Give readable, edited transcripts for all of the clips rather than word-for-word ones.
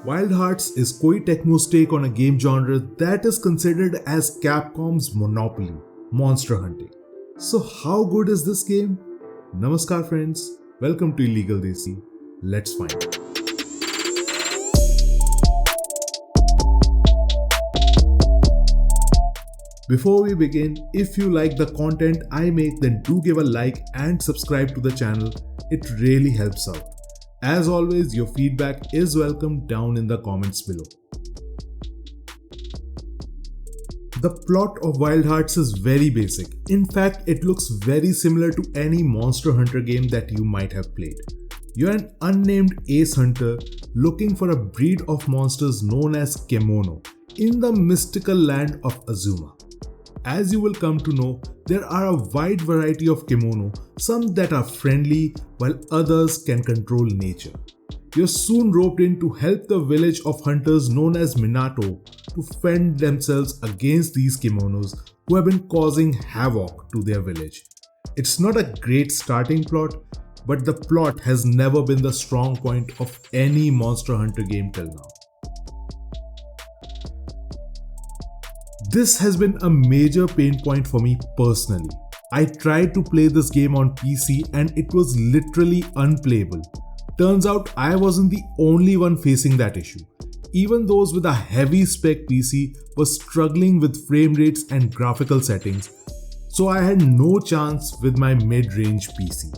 Wild Hearts is Koei Tecmo's take on a game genre that is considered as Capcom's monopoly, monster hunting. So how good is this game? Namaskar friends, welcome to Illegal Desi. Let's find out. Before we begin, if you like the content I make, then do give a like and subscribe to the channel. It really helps out. As always, your feedback is welcome down in the comments below. The plot of Wild Hearts is very basic. In fact, it looks very similar to any Monster Hunter game that you might have played. You're an unnamed ace hunter looking for a breed of monsters known as Kemono in the mystical land of Azuma. As you will come to know, there are a wide variety of Kemono, some that are friendly while others can control nature. You're soon roped in to help the village of hunters known as Minato to fend themselves against these Kemonos who have been causing havoc to their village. It's not a great starting plot, but the plot has never been the strong point of any Monster Hunter game till now. This has been a major pain point for me personally. I tried to play this game on PC and it was literally unplayable. Turns out I wasn't the only one facing that issue. Even those with a heavy spec PC were struggling with frame rates and graphical settings, so I had no chance with my mid-range PC.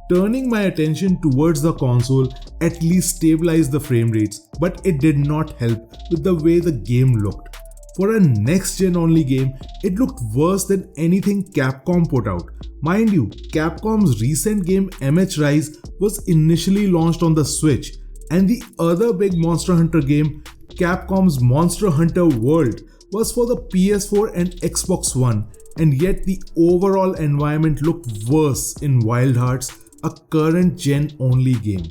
Turning my attention towards the console at least stabilized the frame rates, but it did not help with the way the game looked. For a next-gen only game, it looked worse than anything Capcom put out. Mind you, Capcom's recent game MH Rise was initially launched on the Switch, and the other big Monster Hunter game, Capcom's Monster Hunter World, was for the PS4 and Xbox One, and yet the overall environment looked worse in Wild Hearts, a current gen only game.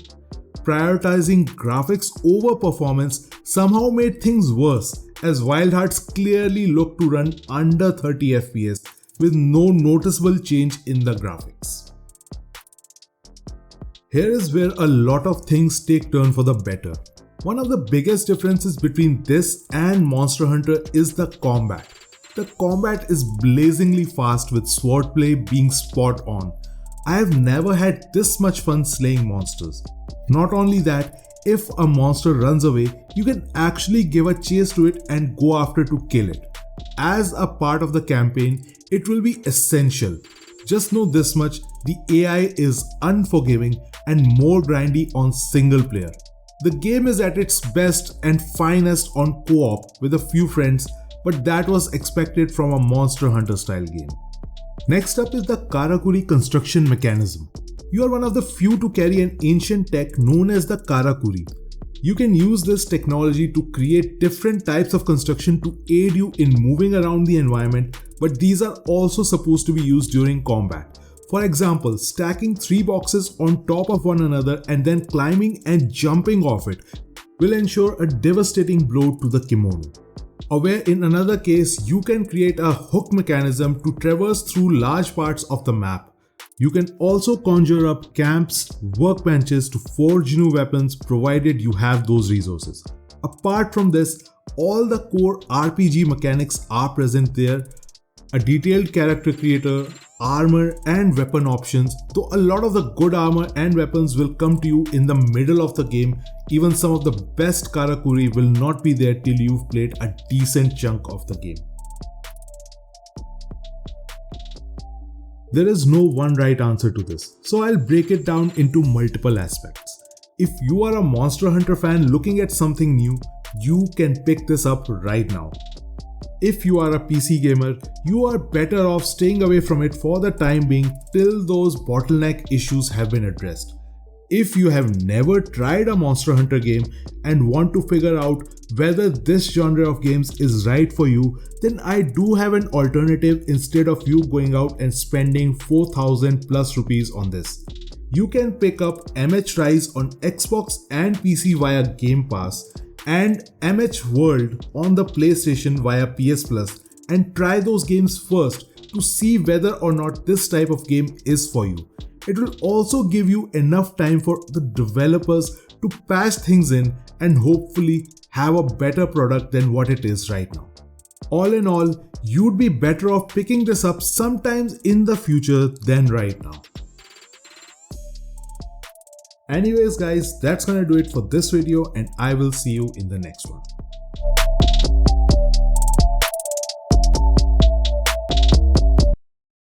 Prioritizing graphics over performance somehow made things worse, as Wild Hearts clearly looked to run under 30 FPS with no noticeable change in the graphics. Here is where a lot of things take turn for the better. One of the biggest differences between this and Monster Hunter is the combat. The combat is blazingly fast with swordplay being spot on. I have never had this much fun slaying monsters. Not only that, if a monster runs away, you can actually give a chase to it and go after to kill it. As a part of the campaign, it will be essential. Just know this much, the AI is unforgiving and more grindy on single player. The game is at its best and finest on co-op with a few friends, but that was expected from a Monster Hunter style game. Next up is the Karakuri construction mechanism. You are one of the few to carry an ancient tech known as the Karakuri. You can use this technology to create different types of construction to aid you in moving around the environment, but these are also supposed to be used during combat. For example, stacking 3 boxes on top of one another and then climbing and jumping off it will ensure a devastating blow to the Kemono. Or where in another case, you can create a hook mechanism to traverse through large parts of the map. You can also conjure up camps, workbenches to forge new weapons provided you have those resources. Apart from this, all the core RPG mechanics are present there. A detailed character creator, armor and weapon options, though a lot of the good armor and weapons will come to you in the middle of the game. Even some of the best Karakuri will not be there till you've played a decent chunk of the game. There is no one right answer to this, so I'll break it down into multiple aspects. If you are a Monster Hunter fan looking at something new, you can pick this up right now. If you are a PC gamer, you are better off staying away from it for the time being till those bottleneck issues have been addressed. If you have never tried a Monster Hunter game and want to figure out whether this genre of games is right for you, then I do have an alternative instead of you going out and spending 4,000 plus rupees on this. You can pick up MH Rise on Xbox and PC via Game Pass and MH World on the PlayStation via PS Plus and try those games first to see whether or not this type of game is for you. It will also give you enough time for the developers to patch things in and hopefully have a better product than what it is right now. All in all, you'd be better off picking this up sometimes in the future than right now. Anyways guys, that's gonna do it for this video and I will see you in the next one.